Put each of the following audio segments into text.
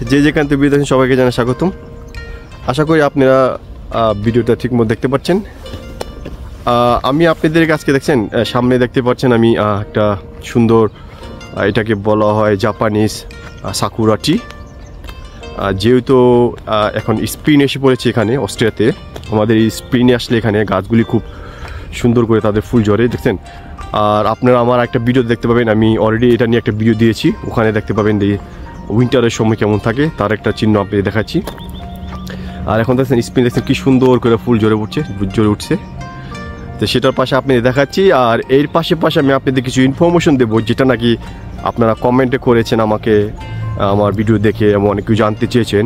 যে যেখান থেকে ভিডিও দেখেন সবাইকে জানাই স্বাগতম। আশা করি আপনারা ভিডিওটা ঠিকমতো দেখতে পাচ্ছেন। আমি আপনাদের আজকে দেখছেন সামনে দেখতে পাচ্ছেন আমি একটা সুন্দর এটাকে বলা হয় জাপানিজ সাকুরা টি। যেহেতু এখন স্প্রিং এসে পড়েছে এখানে অস্ট্রেলিয়াতে, আমাদের এই স্প্রিংয়ে আসলে এখানে গাছগুলি খুব সুন্দর করে তাদের ফুল ঝরে দেখছেন। আর আপনারা আমার একটা ভিডিও দেখতে পাবেন, আমি অলরেডি এটা নিয়ে একটা ভিডিও দিয়েছি, ওখানে দেখতে পাবেন যে উইন্টারের সময় কেমন থাকে তার একটা চিহ্ন আপনাদের দেখাচ্ছি। আর এখন দেখছেন স্প্রিং দেখছেন কি সুন্দর করে ফুল ঝরে উঠছে, তো সেটার পাশে আপনাদের দেখাচ্ছি। আর এর পাশে আমি আপনাদের কিছু ইনফরমেশন দেবো যেটা নাকি আপনারা কমেন্টে করেছেন আমাকে, আমার ভিডিও দেখে এবং অনেক কিছু জানতে চেয়েছেন,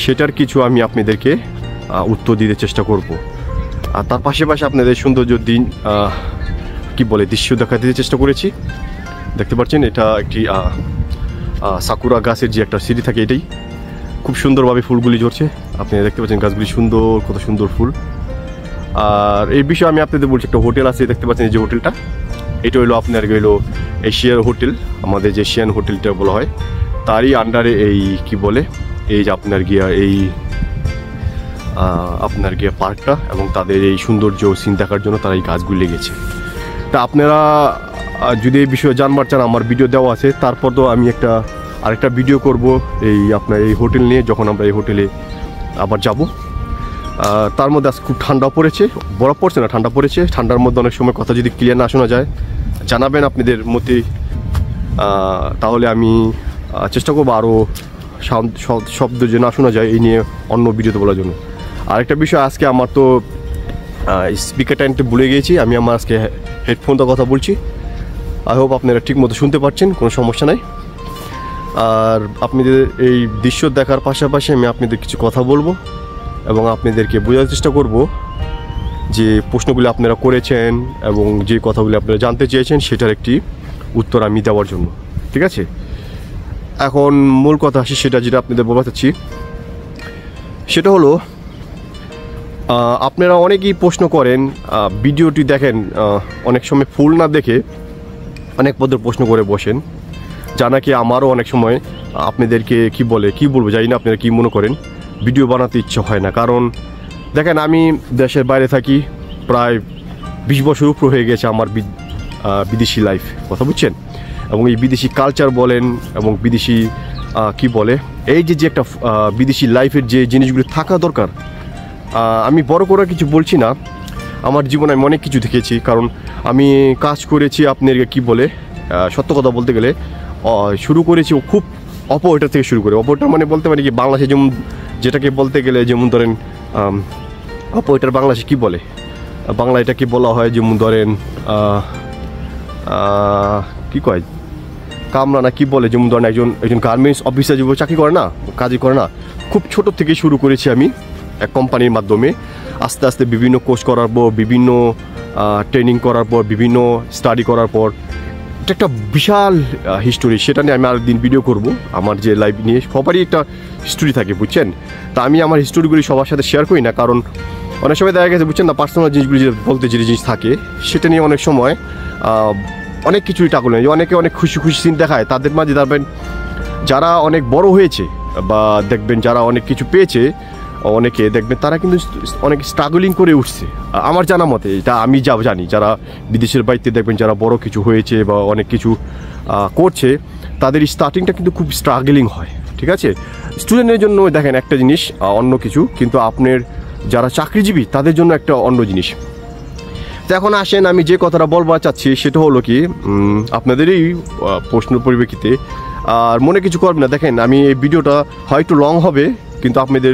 সেটার কিছু আমি আপনাদেরকে উত্তর দিতে চেষ্টা করব। আর তার পাশে আপনাদের সৌন্দর্য দিন কি বলে দৃশ্য দেখাতে চেষ্টা করেছি। দেখতে পাচ্ছেন এটা একটি সাকুরা গাছের যে একটা সিঁড়ি থাকে, এটাই খুব সুন্দরভাবে ফুলগুলি ঝরছে। আপনারা দেখতে পাচ্ছেন গাছগুলি সুন্দর, কত সুন্দর ফুল। আর এই বিষয়ে আমি আপনাদের বলছি, একটা হোটেল আছে দেখতে পাচ্ছেন, এই যে হোটেলটা, এটা হলো আপনার হলো এশিয়ার হোটেল, আমাদের যে এশিয়ান হোটেলটা বলা হয় তারই আন্ডারে এই কি বলে এই যে আপনার গিয়া পার্কটা এবং তাদের এই সৌন্দর্য সিন দেখার জন্য তারা এই গাছগুলি লেগেছে। তা আপনারা যদি এই বিষয়ে জানবার চান আমার ভিডিও দেওয়া আছে, তারপর তো আমি আরেকটা ভিডিও করব এই আপনার এই হোটেল নিয়ে, যখন আমরা এই হোটেলে আবার যাব। তার মধ্যে আজ খুব ঠান্ডা পড়েছে, বরফ পড়ছে না, ঠান্ডা পড়েছে। ঠান্ডার মধ্যে অনেক সময় কথা যদি ক্লিয়ার না শোনা যায় জানাবেন আপনাদের মতে, তাহলে আমি চেষ্টা করবো আরও শব্দ যে না শোনা যায় এই নিয়ে অন্য ভিডিওতে বলার জন্য। আরেকটা বিষয়, আজকে আমার তো স্পিকারটা আনতে ভুলে গিয়েছি, আমি আমার আজকে হেডফোনটা কথা বলছি। আই হোপ আপনারা ঠিক মতো শুনতে পাচ্ছেন, কোনো সমস্যা নাই। আর আপনাদের এই দৃশ্য দেখার পাশাপাশি আমি আপনাদের কিছু কথা বলবো এবং আপনাদেরকে বোঝার চেষ্টা করব যে প্রশ্নগুলি আপনারা করেছেন এবং যে কথাগুলি আপনারা জানতে চেয়েছেন সেটার একটি উত্তর আমি দেওয়ার জন্য, ঠিক আছে? এখন মূল কথা আসি, সেটা যেটা আপনাদের বলতে চাচ্ছি সেটা হলো, আপনারা অনেকেই প্রশ্ন করেন, ভিডিওটি দেখেন অনেক সময় ফুল না দেখে অনেক পদের প্রশ্ন করে বসেন, যা নাকি আমারও অনেক সময় আপনাদেরকে কি বলবো জানি না, আপনারা কি মনে করেন, ভিডিও বানাতে ইচ্ছে হয় না। কারণ দেখেন আমি দেশের বাইরে থাকি, প্রায় 20 বছর উপর হয়ে গেছে আমার বিদেশি লাইফ, কথা বুঝছেন? এবং এই বিদেশি কালচার বলেন এবং বিদেশি কি বলে এই যে একটা বিদেশি লাইফের যে জিনিসগুলি থাকা দরকার, আমি বড় করে কিছু বলছি না, আমার জীবনে আমি অনেক কিছু দেখেছি। কারণ আমি কাজ করেছি আপনার কি বলে সত্য কথা বলতে গেলে শুরু করেছি খুব অপোয়েটার থেকে শুরু করে। অপোয়েটার মানে বলতে পারি কি বাংলাদেশে যেমন যেটাকে বলতে গেলে যেমন ধরেন অপোয়েটার বাংলাদেশে কি বলে, বাংলা এটাকে বলা হয় যেমন ধরেন কি কয় কামরা না কি বলে, যেমন ধরেন একজন গার্মেন্টস অফিসার যেভাবে চাকরি করে না, কাজই করে না, খুব ছোট থেকে শুরু করেছি আমি এক কোম্পানির মাধ্যমে। আস্তে আস্তে বিভিন্ন কোর্স করার পর, বিভিন্ন ট্রেনিং করার পর, বিভিন্ন স্টাডি করার পর, এটা একটা বিশাল হিস্টোরি, সেটা নিয়ে আমি আরেকদিন ভিডিও করব। আমার যে লাইফ নিয়ে সবারই একটা হিস্টোরি থাকে, বুঝছেন? তা আমি আমার হিস্টোরিগুলি সবার সাথে শেয়ার করি না, কারণ অনেক সময় দেখা গেছে বুঝছেন না, পার্সোনাল জিনিসগুলি যে বলতে যে জিনিস থাকে সেটা নিয়ে অনেক সময় অনেক কিছুই টাকল নেই। অনেকে অনেক খুশি সিন দেখায়, তাদের মাঝে দেখবেন যারা অনেক বড় হয়েছে বা দেখবেন যারা অনেক কিছু পেয়েছে, অনেকে দেখবেন তারা কিন্তু অনেক স্ট্রাগলিং করে উঠছে। আমার জানা মতে, এটা আমি যা জানি, যারা বিদেশের বাড়িতে দেখবেন যারা বড় কিছু হয়েছে বা অনেক কিছু করছে, তাদের স্টার্টিংটা কিন্তু খুব স্ট্রাগলিং হয়, ঠিক আছে? স্টুডেন্টের জন্য দেখেন একটা জিনিস অন্য কিছু, কিন্তু আপনার যারা চাকরিজীবী তাদের জন্য একটা অন্য জিনিস। তো এখন আসেন আমি যে কথাটা বলবার চাচ্ছি সেটা হলো কি, আপনাদেরই প্রশ্ন পরিপ্রেক্ষিতে, আর মনে কিছু করবেন না। দেখেন আমি এই ভিডিওটা হয়তো লং হবে, কিন্তু আপনাদের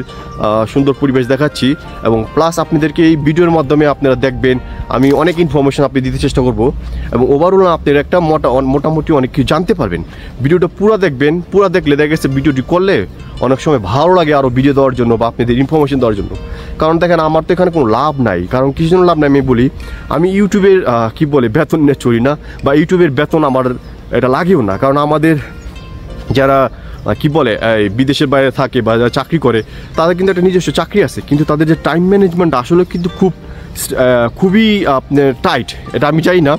সুন্দর পরিবেশ দেখাচ্ছি এবং প্লাস আপনাদেরকে এই ভিডিওর মাধ্যমে আপনারা দেখবেন আমি অনেক ইনফরমেশন আপনি দিতে চেষ্টা করব এবং ওভারঅল আপনার একটা মোটামুটি অনেক কিছু জানতে পারবেন। ভিডিওটা পুরো দেখবেন, পুরো দেখলে দেখা গেছে ভিডিওটি করলে অনেক সময় ভালো লাগে আরও ভিডিও দেওয়ার জন্য বা আপনাদের ইনফরমেশন দেওয়ার জন্য। কারণ দেখেন আমার তো এখানে কোনো লাভ নাই, কারণ কিছু জন্য লাভ নাই। আমি বলি আমি ইউটিউবের কি বলে বেতন নিয়ে চলি না, বা ইউটিউবের বেতন আমার এটা লাগেও না। কারণ আমাদের যারা কি বলে বিদেশের বাইরে থাকে বা যারা চাকরি করে তাদের কিন্তু একটা নিজস্ব চাকরি আছে, কিন্তু তাদের যে টাইম ম্যানেজমেন্ট আসলে কিন্তু খুবই আপনার টাইট। এটা আমি চাই না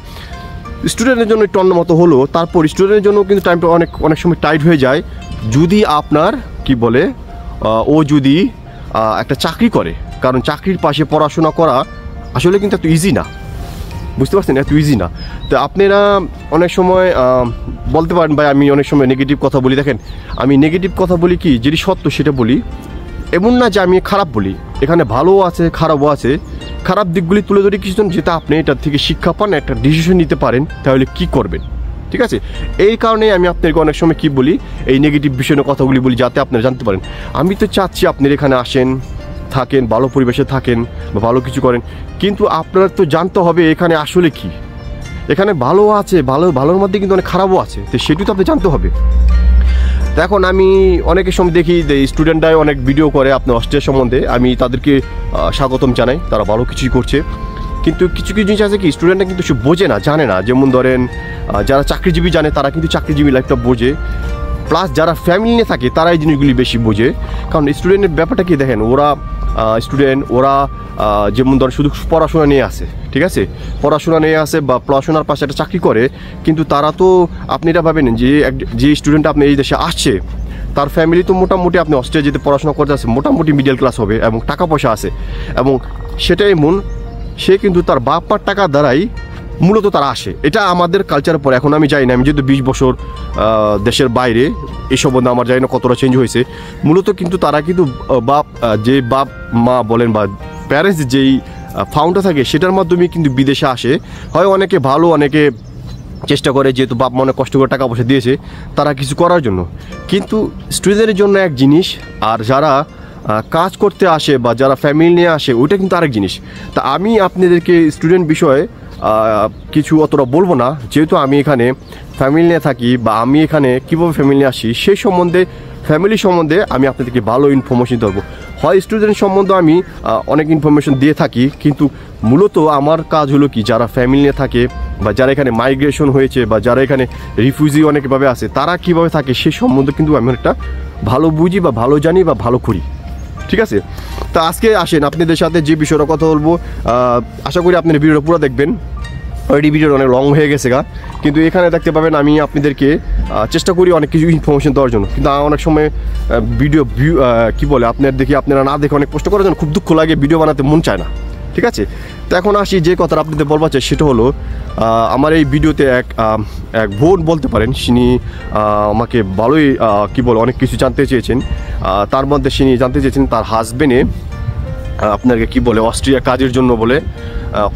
স্টুডেন্টের জন্য একটু অন্য মতো হলো, তারপর স্টুডেন্টের জন্য কিন্তু টাইমটা অনেক সময় টাইট হয়ে যায়। যদি আপনার কি বলে ও যদি একটা চাকরি করে, কারণ চাকরির পাশে পড়াশোনা করা আসলে কিন্তু এত ইজি না, বুঝতে পারছেন, এত ইজি না। তো আপনারা অনেক সময় বলতে পারেন ভাই আমি অনেক সময় নেগেটিভ কথা বলি। দেখেন আমি নেগেটিভ কথা বলি কি, যেটি সত্য সেটা বলি, এমন না যে আমি খারাপ বলি। এখানে ভালোও আছে খারাপও আছে, খারাপ দিকগুলি তুলে ধরি কিছু, যেটা আপনি এটার থেকে শিক্ষা পান, একটা ডিসিশন নিতে পারেন তাহলে কি করবেন, ঠিক আছে। এই কারণেই আমি আপনাকে অনেক সময় কি বলি, এই নেগেটিভ বিষয় নিয়ে কথাগুলি বলি যাতে আপনারা জানতে পারেন। আমি তো চাচ্ছি আপনারা এখানে আসেন, থাকেন, ভালো পরিবেশে থাকেন বা ভালো কিছু করেন, কিন্তু আপনার তো জানতে হবে এখানে আসলে কি। এখানে ভালো আছে, ভালোর মধ্যে কিন্তু অনেক খারাপও আছে, তো সেটি তো আপনি জানতে হবে। এখন আমি অনেকের সময় দেখি যে স্টুডেন্টরাই অনেক ভিডিও করে আপনার অস্ট্রেলিয়া সম্বন্ধে, আমি তাদেরকে স্বাগতম জানাই, তারা ভালো কিছুই করছে। কিন্তু কিছু কিছু জিনিস আছে কি স্টুডেন্টরা কিন্তু সে বোঝে না, জানে না। যেমন ধরেন যারা চাকরিজীবী জানে তারা কিন্তু চাকরিজীবী লাইফটা বোঝে, প্লাস যারা ফ্যামিলি নিয়ে থাকে তারা এই জিনিসগুলি বেশি বোঝে। কারণ স্টুডেন্টের ব্যাপারটা কি দেখেন, ওরা যেমন ধরেন শুধু পড়াশোনা নিয়ে আসে, ঠিক আছে, পড়াশোনা নিয়ে আসে বা পড়াশোনার পাশে একটা চাকরি করে, কিন্তু তারা তো আপনি এটা ভাবেন যে স্টুডেন্ট আপনি এই দেশে আসছে তার ফ্যামিলি তো মোটামুটি আপনি অস্ট্রেলিয়া যেতে পড়াশোনা করতে আসে মোটামুটি মিডল ক্লাস হবে এবং টাকা পয়সা আছে, এবং সেটাই এমন সে কিন্তু তার বাপ মার টাকা দ্বারাই মূলত তারা আসে। এটা আমাদের কালচারের পরে, এখন আমি জানি না, আমি যেহেতু 20 বছর দেশের বাইরে, এই সম্বন্ধে আমার জানি না কতটা চেঞ্জ হয়েছে। মূলত কিন্তু তারা কিন্তু বাপ মা বলেন বা প্যারেন্টস যেই ফাউন্ডার থাকে সেটার মাধ্যমে কিন্তু বিদেশে আসে। হয় অনেকে ভালো, অনেকে চেষ্টা করে, যেহেতু বাপ মা অনেক কষ্ট করে টাকা পয়সা দিয়েছে তারা কিছু করার জন্য, কিন্তু স্টুডেন্টের জন্য এক জিনিস, আর যারা কাজ করতে আসে বা যারা ফ্যামিলি নিয়ে আসে ওইটা কিন্তু আরেক জিনিস। তা আমি আপনাদেরকে স্টুডেন্ট বিষয়ে কিছু অতটা বলবো না, যেহেতু আমি এখানে ফ্যামিলি নিয়ে থাকি বা আমি এখানে কীভাবে ফ্যামিলি নিয়ে আসি সেই সম্বন্ধে, ফ্যামিলি সম্বন্ধে আমি আপনাদেরকে ভালো ইনফরমেশন দেবো। হয় স্টুডেন্ট সম্বন্ধে আমি অনেক ইনফরমেশন দিয়ে থাকি, কিন্তু মূলত আমার কাজ হলো কি, যারা ফ্যামিলি নিয়ে থাকে বা যারা এখানে মাইগ্রেশন হয়েছে বা যারা এখানে রিফিউজি অনেকভাবে আছে তারা কীভাবে থাকে সেই সম্বন্ধে কিন্তু আমি একটা ভালো বুঝি বা ভালো জানি বা ভালো করি, ঠিক আছে। তা আজকে আসেন আপনাদের সাথে যে বিষয়টা কথা বলবো, আশা করি আপনারা ভিডিওটা পুরো দেখবেন। অলরেডি ভিডিওটা অনেক লং হয়ে গেছে কিন্তু এখানে দেখতে পাবেন আমি আপনাদেরকে চেষ্টা করি অনেক কিছু ইনফরমেশন দেওয়ার জন্য, কিন্তু অনেক সময় ভিডিও কী বলে আপনারা না দেখে অনেক কষ্ট করার জন্য খুব দুঃখ লাগে, ভিডিও বানাতে মন চায় না, ঠিক আছে। তো এখন আসি যে কথাটা আপনাদের বলবার চাই, সেটা হলো আমার এই ভিডিওতে এক বোন বলতে পারেন, তিনি আমাকে ভালোই অনেক কিছু জানতে চেয়েছেন। তার মধ্যে তিনি জানতে চেয়েছেন তার হাজবেন্ডে আপনাকে অস্ট্রিয়া কাজের জন্য বলে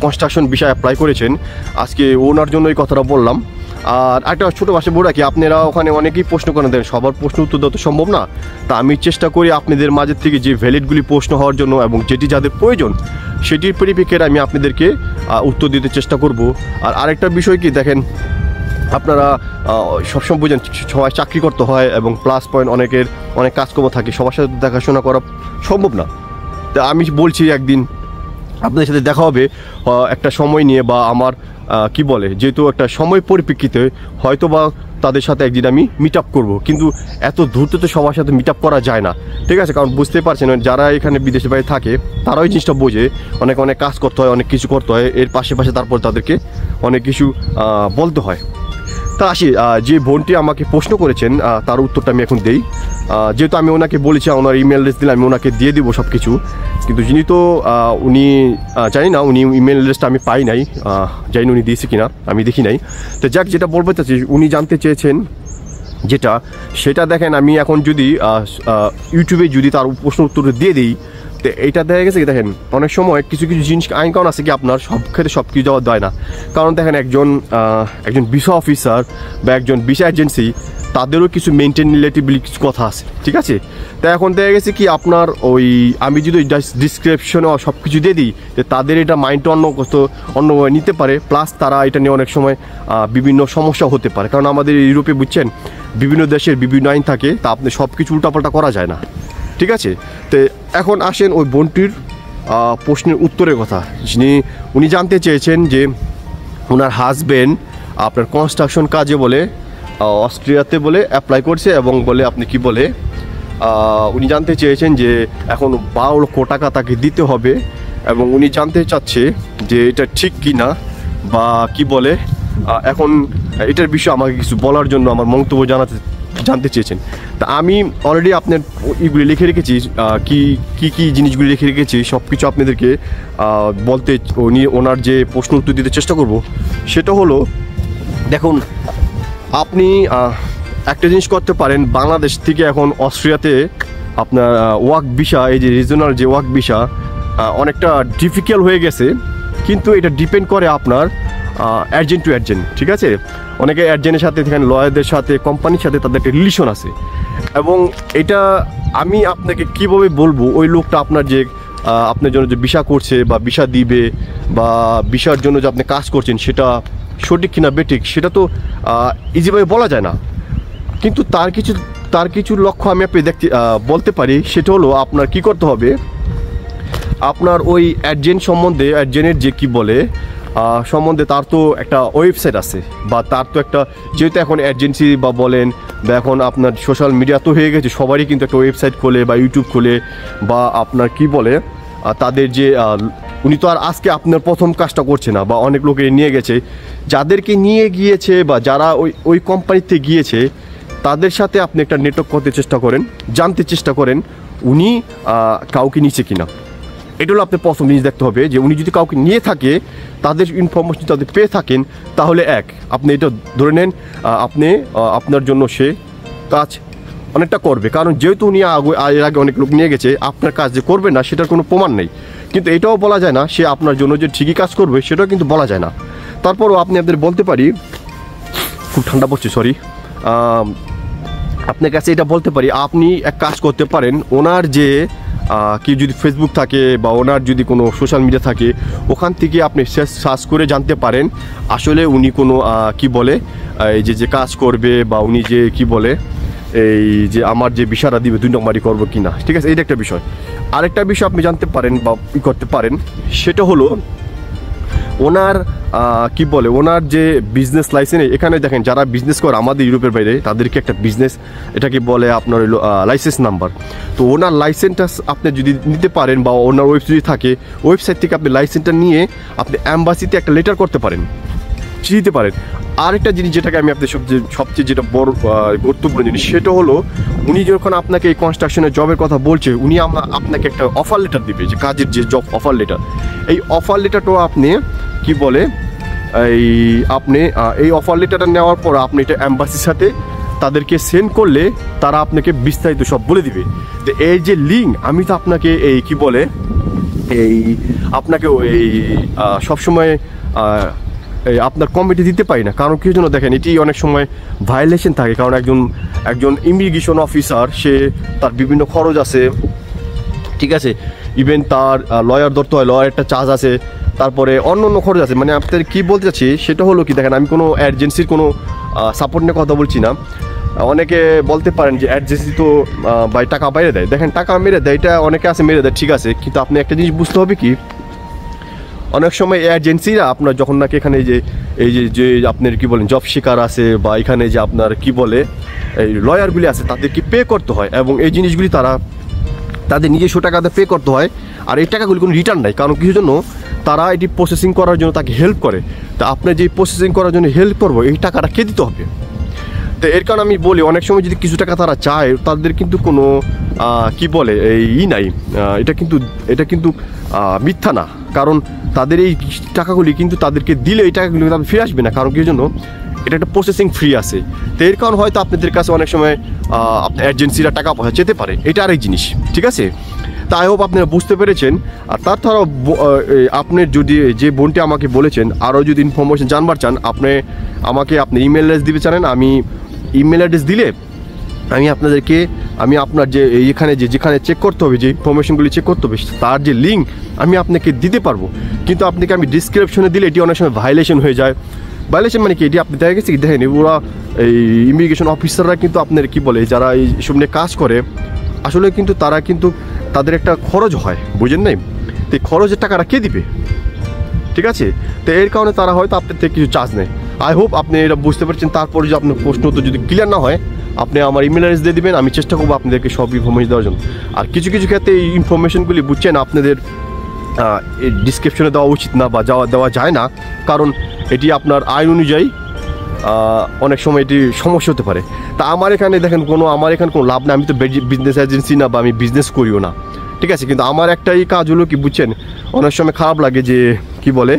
কনস্ট্রাকশন বিষয়ে অ্যাপ্লাই করেছেন। আজকে ওনার জন্য এই কথাটা বললাম। আর একটা ছোটো ভাষায় বলে রাখি, আপনারা ওখানে অনেকেই প্রশ্ন করে দেন, সবার প্রশ্ন উত্তর দেওয়া তো সম্ভব না। তা আমি চেষ্টা করি আপনাদের মাঝের থেকে যে ভ্যালিডগুলি প্রশ্ন হওয়ার জন্য এবং যেটি যাদের প্রয়োজন সেটির পরিপ্রেক্ষিতে আমি আপনাদেরকে উত্তর দিতে চেষ্টা করব। আর আরেকটা বিষয় কি দেখেন, আপনারা সবসময় বুঝেন সবাই চাকরি করতে হয় এবং প্লাস পয়েন্ট অনেক কাজকর্ম থাকে, সবার সাথে দেখাশোনা করা সম্ভব না। তা আমি বলছি একদিন আপনাদের সাথে দেখা হবে একটা সময় নিয়ে, বা আমার যেহেতু একটা সময় পরিপ্রেক্ষিতে হয়তো বা তাদের সাথে একদিন আমি মিট আপ করবো, কিন্তু এত দ্রুত তো সবার সাথে মিট আপ করা যায় না, ঠিক আছে। কারণ বুঝতে পারছেন যারা এখানে বিদেশে বাইরে থাকে তারাও এই জিনিসটা বোঝে, অনেক কাজ করতে হয়, অনেক কিছু করতে হয়, এর পাশে তারপর তাদেরকে অনেক কিছু বলতে হয়। তা আসি, যে বোনটি আমাকে প্রশ্ন করেছেন তার উত্তরটা আমি এখন দেই। যেহেতু আমি ওনাকে বলেছি ওনার ইমেল অ্যাড্রেস দিলে আমি ওনাকে দিয়ে দিব সব কিছু, কিন্তু যিনি তো উনি জানি না, উনি ইমেল অ্যাড্রেসটা আমি পাই নাই, জানি উনি দিয়েছে কিনা আমি দেখি নাই। তো যাক, যেটা বলতে চাচ্ছি, উনি জানতে চেয়েছেন সেটা দেখেন, আমি এখন যদি ইউটিউবে যদি তার প্রশ্ন উত্তর দিয়ে দিই, তো এইটা দেখা গেছে কি দেখেন, অনেক সময় কিছু জিনিস আইন কারণ আছে কি আপনার সব ক্ষেত্রে সব কিছু যাওয়া দেয় না। কারণ দেখেন একজন ভিসা অফিসার বা একজন ভিসা এজেন্সি তাদেরও কিছু মেনটেন রিলেটিভলি কিছু কথা আছে, ঠিক আছে। তো এখন দেখা গেছে কি আপনার আমি যদি ডিসক্রিপশনে সব কিছু দিয়ে দিই, যে তাদের এটা মাইন্ডটা অন্যভাবে নিতে পারে, প্লাস তারা এটা নিয়ে অনেক সময় বিভিন্ন সমস্যা হতে পারে। কারণ আমাদের ইউরোপে বুঝছেন বিভিন্ন দেশের বিভিন্ন আইন থাকে, তা আপনি সব কিছু উল্টাপাল্টা করা যায় না, ঠিক আছে। তো এখন আসেন ওই বোনটির প্রশ্নের উত্তরের কথা। উনি জানতে চেয়েছেন যে ওনার হাজবেন্ড আপনার কনস্ট্রাকশন কাজে বলে অস্ট্রিয়াতে বলে অ্যাপ্লাই করছে, এবং বলে আপনি উনি জানতে চেয়েছেন যে এখন 12 লক্ষ টাকা তাকে দিতে হবে, এবং উনি জানতে চাচ্ছে যে এটা ঠিক কি না, বা এখন এটার বিষয়ে আমাকে কিছু বলার জন্য, আমার মন্তব্য জানাতে জানতে চেয়েছেন। তা আমি অলরেডি আপনার এগুলি লিখে রেখেছি, কি জিনিসগুলি লিখে রেখেছি সব কিছু আপনাদেরকে বলতে ওনার যে প্রশ্ন উত্তর দিতে চেষ্টা করব। সেটা হলো, দেখুন আপনি একটা জিনিস করতে পারেন, বাংলাদেশ থেকে এখন অস্ট্রিয়াতে আপনার ওয়ার্ক ভিসা, এই যে রিজনাল যে ওয়ার্ক ভিসা অনেকটা ডিফিকাল্ট হয়ে গেছে, কিন্তু এটা ডিপেন্ড করে আপনার এজেন্ট টু এজেন্ট, ঠিক আছে? অনেকে এজেন্টের সাথে, এখানে লয়ারদের সাথে, কোম্পানির সাথে তাদের একটা রিলেশন আছে, এবং এটা আমি আপনাকে কীভাবে বলবো, ওই লোকটা আপনার যে আপনার জন্য যে ভিসা করছে বা ভিসা দিবে বা ভিসার জন্য যে আপনি কাজ করছেন সেটা সঠিক কিনা বেঠিক সেটা তো ইজিভাবে বলা যায় না, কিন্তু তার কিছু লক্ষ্য আমি আপনি বলতে পারি। সেটা হলো আপনার কি করতে হবে, আপনার ওই এজেন্ট সম্বন্ধে, এজেন্টের যে কি বলে সম্বন্ধে তার তো একটা ওয়েবসাইট আছে, বা তার তো একটা, যেহেতু এখন এজেন্সি বা বলেন বা এখন আপনার সোশ্যাল মিডিয়া তো হয়ে গেছে, সবারই কিন্তু একটা ওয়েবসাইট খোলে বা ইউটিউব খোলে, বা আপনার কি বলে তাদের যে উনি তো আর আজকে আপনার প্রথম কাজটা করছে না, বা অনেক লোকে নিয়ে গেছে, যাদেরকে নিয়ে গিয়েছে বা যারা ওই কোম্পানিতে গিয়েছে তাদের সাথে আপনি একটা নেটওয়ার্ক করতে চেষ্টা করেন, জানতে চেষ্টা করেন উনি কাউকে নিচ্ছে কিনা। এটা হলো আপনার প্রথম জিনিস দেখতে হবে, যে উনি যদি কাউকে নিয়ে থাকে, তাদের ইনফরমেশন তাদের পেয়ে থাকেন, তাহলে আপনি এটা ধরে নেন আপনি আপনার জন্য সে কাজ অনেকটা করবে, কারণ যেহেতু উনি এর আগে অনেক লোক নিয়ে গেছে, আপনার কাজ যে করবে না সেটার কোনো প্রমাণ নেই, কিন্তু এটাও বলা যায় না সে আপনার জন্য যে ঠিকই কাজ করবে, সেটাও কিন্তু বলা যায় না। তারপরও আপনাদের বলতে পারি, খুব ঠান্ডা পড়ছে, সরি, আপনার কাছে এটা বলতে পারি, আপনি এক কাজ করতে পারেন, ওনার যে কি যদি ফেসবুক থাকে বা ওনার যদি কোনো সোশ্যাল মিডিয়া থাকে, ওখান থেকে আপনি সার্চ করে জানতে পারেন আসলে উনি কোনো কি বলে এই যে কাজ করবে, বা উনি যে কি বলে এই যে আমার যে বিষয়টা দিবে 2 নম্বরই করবো কিনা, ঠিক আছে? এইটা একটা বিষয়। আরেকটা বিষয় আপনি জানতে পারেন বা করতে পারেন, সেটা হলো ওনার কি বলে, ওনার যে বিজনেস লাইসেন্স, এখানে দেখেন যারা বিজনেস করে আমাদের ইউরোপের বাইরে, তাদেরকে একটা বিজনেস, এটাকে বলে আপনার লাইসেন্স নাম্বার। তো ওনার লাইসেন্সটা আপনি যদি নিতে পারেন, বা ওনার ওয়েবসাইট থাকে, ওয়েবসাইট থেকে আপনি লাইসেন্সটা নিয়ে আপনি অ্যাম্বাসিতে একটা লেটার করতে পারেন, দিতে পারেন। আরেকটা জিনিস যেটাকে আমি আপনাদের সবচেয়ে যেটা বড় গুরুত্বপূর্ণ জিনিস, সেটা হলো উনি যখন আপনাকে এই কনস্ট্রাকশনের জবের কথা বলছে, উনি আপনাকে একটা অফার লেটার দিবে, যে কাজের যে জব অফার লেটার। এই অফার লেটারটাও আপনি কি বলে আপনি এই অফার লেটারটা নেওয়ার পর আপনি এটা অ্যাম্বাসির সাথে তাদেরকে সেন্ড করলে তারা আপনাকে বিস্তারিত সব বলে দিবে। তো এই যে লিঙ্ক, আমি তো আপনাকে এই কি বলে আপনাকে এই সবসময় আপনার কমিটি দিতে পারি না, কারণ কিছু জন্য দেখেন এটি অনেক সময় ভায়োলেশন থাকে, কারণ একজন ইমিগ্রেশন অফিসার, সে তার বিভিন্ন খরচ আছে, ঠিক আছে? ইভেন তার লয়ার ধরতে হয়, লয়ারটা চার্জ আছে, তারপরে অন্য খরচ আছে। মানে আপনাদের কী বলতে চাচ্ছি সেটা হলো কি, দেখেন আমি কোনো এজেন্সির কোনো সাপোর্ট নিয়ে কথা বলছি না। অনেকে বলতে পারেন যে এজেন্সি তো ভাই টাকা বাইরে দেয়, দেখেন টাকা মেরে দেয়, এটা অনেকে আছে মেরে দেয়, ঠিক আছে, কিন্তু আপনি একটা জিনিস বুঝতে হবে কি, অনেক সময় এজেন্সিরা আপনার যখন নাকি এখানে এই যে আপনার কি বলেন জব শিকার আছে, বা এখানে যে আপনার কি বলে এই লয়ারগুলি আছে, তাদেরকে পে করতে হয়, এবং এই জিনিসগুলি তাদের নিজস্ব টাকাতে পে করতে হয়, আর এই টাকাগুলি কোনো রিটার্ন নাই, কারণ কিছু জন্য তারা এটি প্রসেসিং করার জন্য তাকে হেল্প করে। তা আপনি যে প্রসেসিং করার জন্য হেল্প করবো, এই টাকাটা কে দিতে হবে? তো এর কারণে আমি বলি, অনেক সময় যদি কিছু টাকা তারা চায়, তাদের কিন্তু কোনো কি বলে এই নাই, এটা কিন্তু মিথ্যা না, কারণ তাদের এই টাকাগুলি কিন্তু তাদেরকে দিলে এই টাকাগুলি তাদের ফিরে আসবে না, কারণ কি জন্য এটা একটা প্রসেসিং ফ্রি আছে। তো এর কারণ হয়তো আপনাদের কাছে অনেক সময় আপনার এজেন্সিরা টাকা পয়সা যেতে পারে, এটা আরেক জিনিস, ঠিক আছে? তা আই হোপ আপনারা বুঝতে পেরেছেন। আর তাছাড়াও আপনি যদি যে বোনটি আমাকে বলেছেন, আরও যদি ইনফরমেশন জানবার চান, আমাকে আপনি ইমেল অ্যাড্রেস দিতে চান, আমি ইমেল অ্যাড্রেস দিলে আমি আপনার যে যেখানে চেক করতে হবে, যে ইনফরমেশনগুলি চেক করতে হবে, তার যে লিঙ্ক আমি আপনাকে দিতে পারবো, কিন্তু আপনাকে আমি ডিসক্রিপশনে দিলে এটি অনেক সময় ভায়োলেশন হয়ে যায়। ভায়োলেশন মানে কি, এটি আপনি দেখা গেছে কি, দেখেন ওরা এই ইমিগ্রেশন অফিসাররা কিন্তু আপনার কি বলে, যারা এইসব নিয়ে কাজ করে, আসলে কিন্তু তারা কিন্তু তাদের একটা খরচ হয়, বুঝেন নাই? তো এই খরচের টাকাটা কে দিবে, ঠিক আছে? তো এর কারণে তারা হয়তো আপনার থেকে কিছু চার্জ নেয়। আই হোপ আপনি এটা বুঝতে পারছেন। তারপরে যদি আপনার প্রশ্ন তো যদি ক্লিয়ার না হয়, আপনি আমার ইমেল অ্যাড্রেস দিয়ে দেবেন, আমি চেষ্টা করবো আপনাদেরকে সব ইনফরমেশন দেওয়ার জন্য। আর কিছু ক্ষেত্রে এই ইনফরমেশনগুলি বুঝছেন আপনাদের ডিসক্রিপশনে দেওয়া উচিত না, বা দেওয়া যায় না, কারণ এটি আপনার আইন অনুযায়ী অনেক সময় এটি সমস্যা হতে পারে। তা আমার এখানে দেখেন আমার এখানে কোনো লাভ না, আমি তো বিজনেস এজেন্সি না বা আমি বিজনেস করিও না, ঠিক আছে। কিন্তু আমার একটাই কাজ হলো কি বুঝছেন, অনেক সময় খারাপ লাগে যে কি বলে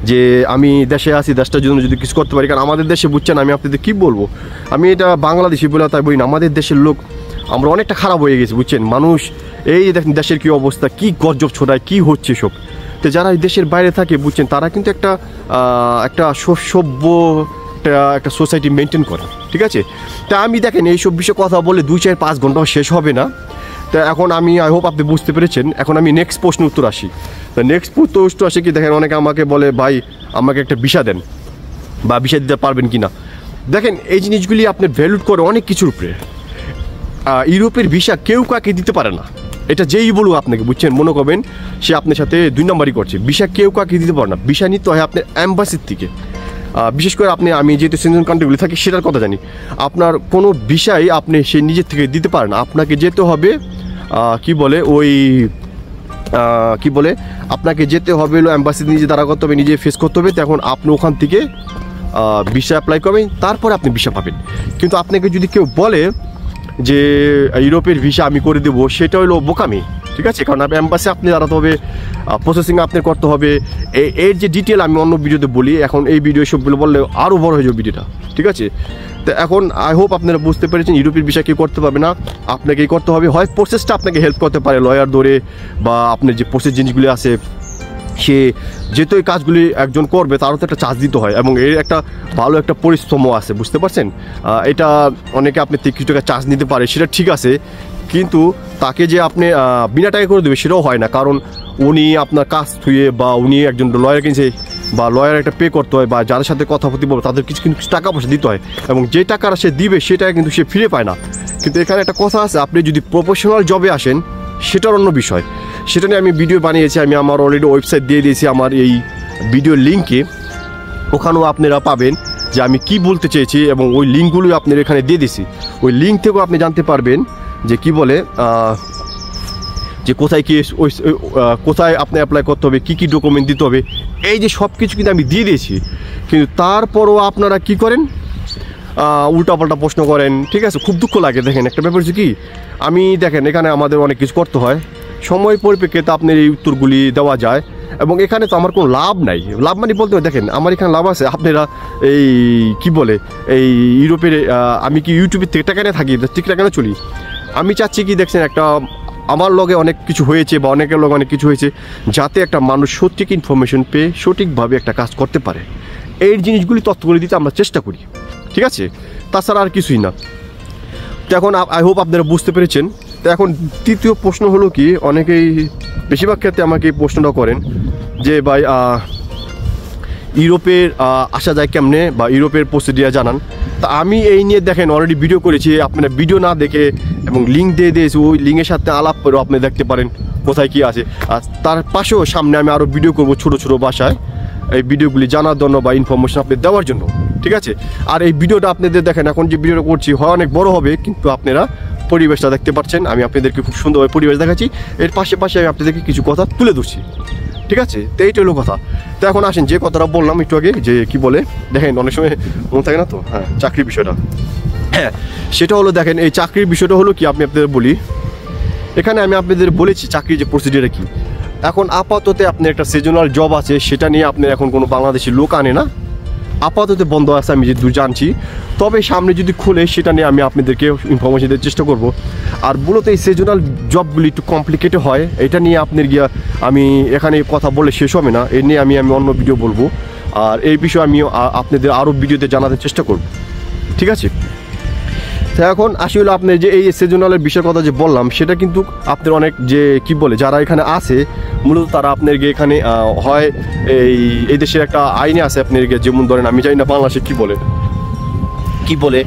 যে আমি দেশে আছি, দেশটার জন্য যদি কিছু করতে পারি। কারণ আমাদের দেশে বুঝছেন, আমি আপনাদের কী বলবো, আমি এটা বাংলাদেশি বলে তাই বলি না, আমাদের দেশের লোক আমরা অনেকটা খারাপ হয়ে গেছি বুঝছেন। মানুষ এই দেখেন দেশের কী অবস্থা, কী গর্জব ছোড়ায়, কী হচ্ছে সব। তো যারা এই দেশের বাইরে থাকে বুঝছেন, তারা কিন্তু একটা সভ্য একটা সোসাইটি মেনটেন করে, ঠিক আছে। তা আমি দেখেন এইসব বিষয়ে কথা বলে 2-4-5 ঘন্টাও শেষ হবে না। তা এখন আমি আই হোপ আপনি বুঝতে পেরেছেন। এখন আমি নেক্সট প্রশ্নের উত্তর আসি। তা নেক্সট প্রশ্ন আসে কি দেখেন, অনেকে আমাকে বলে ভাই আমাকে একটা ভিসা দেন বা ভিসা দিতে পারবেন কি না। দেখেন এই জিনিসগুলি আপনি ভ্যালুড করে অনেক কিছুর উপরে। ইউরোপের ভিসা কেউ কাকে দিতে পারে না, এটা যেই বলুক আপনাকে বুঝছেন, মনে করবেন সে আপনার সাথে 2 নম্বরই করছে। ভিসা কেউ কাকে দিতে পারে না, ভিসা নিতে হয় আপনার অ্যাম্বাসির থেকে। বিশেষ করে আমি যেহেতু সেনজেন কান্ট্রিগুলি থাকি সেটার কথা জানি, আপনার কোনো ভিসাই আপনি সে নিজের থেকে দিতে পারেন না, আপনাকে যেতে হবে আপনাকে যেতে হবে হলো অ্যাম্বাসিতে, নিজে দাঁড়া করতে হবে, নিজে ফেস করতে হবে। তখন আপনি ওখান থেকে ভিসা অ্যাপ্লাই করবেন, তারপরে আপনি ভিসা পাবেন। কিন্তু আপনাকে যদি কেউ বলে যে ইউরোপের ভিসা আমি করে দেবো, সেটা হলো বোকামি, ঠিক আছে। কারণ অ্যাম্বাসি আপনি দাঁড়াতে হবে, প্রসেসিং আপনি করতে হবে। এর যে ডিটেল আমি অন্য ভিডিওতে বলি, এখন এই ভিডিও সবগুলো বললে আরও বড় হয়ে যাবে ভিডিওটা, ঠিক আছে। তো এখন আই হোপ আপনারা বুঝতে পেরেছেন ইউরোপের বিষয় কেউ করতে পারবে না, আপনাকেই করতে হবে। হয় প্রসেসটা আপনাকে হেল্প করতে পারে লয়ার ধরে, বা আপনার যে প্রসেস জিনিসগুলি আছে সে যেহেতু এই কাজগুলি একজন করবে তারও তো একটা চার্জ দিতে হয়, এবং এর একটা ভালো একটা পরিশ্রমও আছে, বুঝতে পারছেন। এটা অনেকে আপনি কিছু টাকা চার্জ নিতে পারে, সেটা ঠিক আছে, কিন্তু তাকে যে আপনি বিনা টাকা করে দেবে সেটাও হয় না। কারণ উনি আপনার কাজ থুয়ে বা উনি একজন লয়ার কিনছে, বা লয়ার একটা পে করতে হয়, বা যাদের সাথে কথা বলতে বলবে তাদের কিছু টাকা পয়সা দিতে হয়, এবং যে টাকাটা সে দিবে সেটা কিন্তু সে ফিরে পায় না। কিন্তু এখানে একটা কথা আছে, আপনি যদি প্রফেশনাল জবে আসেন সেটার অন্য বিষয়, সেটা নিয়ে আমি ভিডিও বানিয়েছি, আমি আমার অলরেডি ওয়েবসাইট দিয়ে দিয়েছি আমার এই ভিডিও লিঙ্কে, ওখানেও আপনারা পাবেন যে আমি কি বলতে চেয়েছি, এবং ওই লিঙ্কগুলো আপনার এখানে দিয়ে দিয়েছি। ওই লিঙ্ক থেকেও আপনি জানতে পারবেন যে কি বলে যে কোথায় আপনি অ্যাপ্লাই করতে হবে, কী কী ডকুমেন্ট দিতে হবে, এই যে সব কিছু কিন্তু আমি দিয়ে দিয়েছি। কিন্তু তারপরও আপনারা কি করেন, উল্টাপাল্টা প্রশ্ন করেন, ঠিক আছে। খুব দুঃখ লাগে। দেখেন একটা ব্যাপার হচ্ছে কি, আমি দেখেন এখানে আমাদের অনেক কিছু করতে হয়, সময় পরিপ্রেক্ষিতে আপনার এই উত্তরগুলি দেওয়া যায়, এবং এখানে তো আমার কোনো লাভ নাই। লাভ মানে বলতে দেখেন আমার এখানে লাভ আছে, আপনারা এই কি বলে এই ইউরোপের আমি কি ইউটিউবের থেকে টাকা নিয়ে থাকি, ঠিক টাকা চলি। আমি চাচ্ছি কি দেখছেন, একটা আমার লগে অনেক কিছু হয়েছে বা অনেকের লগে অনেক কিছু হয়েছে, যাতে একটা মানুষ সঠিক ইনফরমেশন পেয়ে সঠিকভাবে একটা কাজ করতে পারে, এই জিনিসগুলি তথ্যগুলি দিতে আমরা চেষ্টা করি, ঠিক আছে। তাছাড়া আর কিছুই না। তো এখন আই হোপ আপনারা বুঝতে পেরেছেন। তো এখন তৃতীয় প্রশ্ন হলো কি, অনেকেই বেশিরভাগ ক্ষেত্রে আমাকে এই প্রশ্নটা করেন যে ভাই ইউরোপের আসা যায় কেমনে, বা ইউরোপের প্রসিডিয়ার জানান। তা আমি এই নিয়ে দেখেন অলরেডি ভিডিও করেছি, আপনারা ভিডিও না দেখে এবং লিঙ্ক দিয়ে দিয়েছি, ওই লিঙ্কের সাথে আলাপ করেও আপনি দেখতে পারেন কোথায় কী আছে। আর তার পাশেও সামনে আমি আরও ভিডিও করবো ছোটো ছোটো ভাষায়, এই ভিডিওগুলি জানার জন্য বা ইনফরমেশন আপনি দেওয়ার জন্য, ঠিক আছে। আর এই ভিডিওটা আপনাদের দেখেন, এখন যে ভিডিওটা করছি হয় অনেক বড় হবে, কিন্তু আপনারা পরিবেশটা দেখতে পাচ্ছেন, আমি আপনাদেরকে খুব সুন্দরভাবে পরিবেশ দেখাচ্ছি, এর পাশে আমি আপনাদেরকে কিছু কথা তুলে ধরছি, ঠিক আছে। তো এইটা হলো কথা। তো এখন আসেন যে কথাটা বললাম একটু আগে, যে কি বলে দেখেন অনেক সময় মনে থাকে না তো, হ্যাঁ চাকরির বিষয়টা, হ্যাঁ সেটা হলো দেখেন এই চাকরির বিষয়টা হলো কি, আমি আপনাদের বলি, এখানে আমি আপনাদের বলেছি চাকরির যে প্রসিডিউরটা কি। এখন আপাতত আপনার একটা সিজনাল জব আছে, সেটা নিয়ে আপনার এখন কোনো বাংলাদেশি লোক আনে না, আপাতত বন্ধ আছে আমি যেহেতু জানছি। তবে সামনে যদি খুলে সেটা নিয়ে আমি আপনাদেরকে ইনফরমেশন দেওয়ার চেষ্টা করব। আর মূলত এই সিজনাল জবগুলি একটু কমপ্লিকেটেড হয়, এটা নিয়ে আপনার গিয়া আমি এখানে কথা বলে শেষ হবে না, এ নিয়ে আমি অন্য ভিডিও বলবো, আর এই বিষয়ে আমি আপনাদের আরও ভিডিওতে জানাতে চেষ্টা করব, ঠিক আছে। তো এখন আসি হলো আপনার যে এই সিজনালের বিষয়ের কথা যে বললাম, সেটা কিন্তু আপনার অনেক যে কি বলে যারা এখানে আছে মূলত তারা আপনার গিয়ে এখানে হয় এই দেশের একটা আইনে আছে আপনার গিয়ে, যেমন ধরেন আমি জানি না বাংলাদেশে কি বলে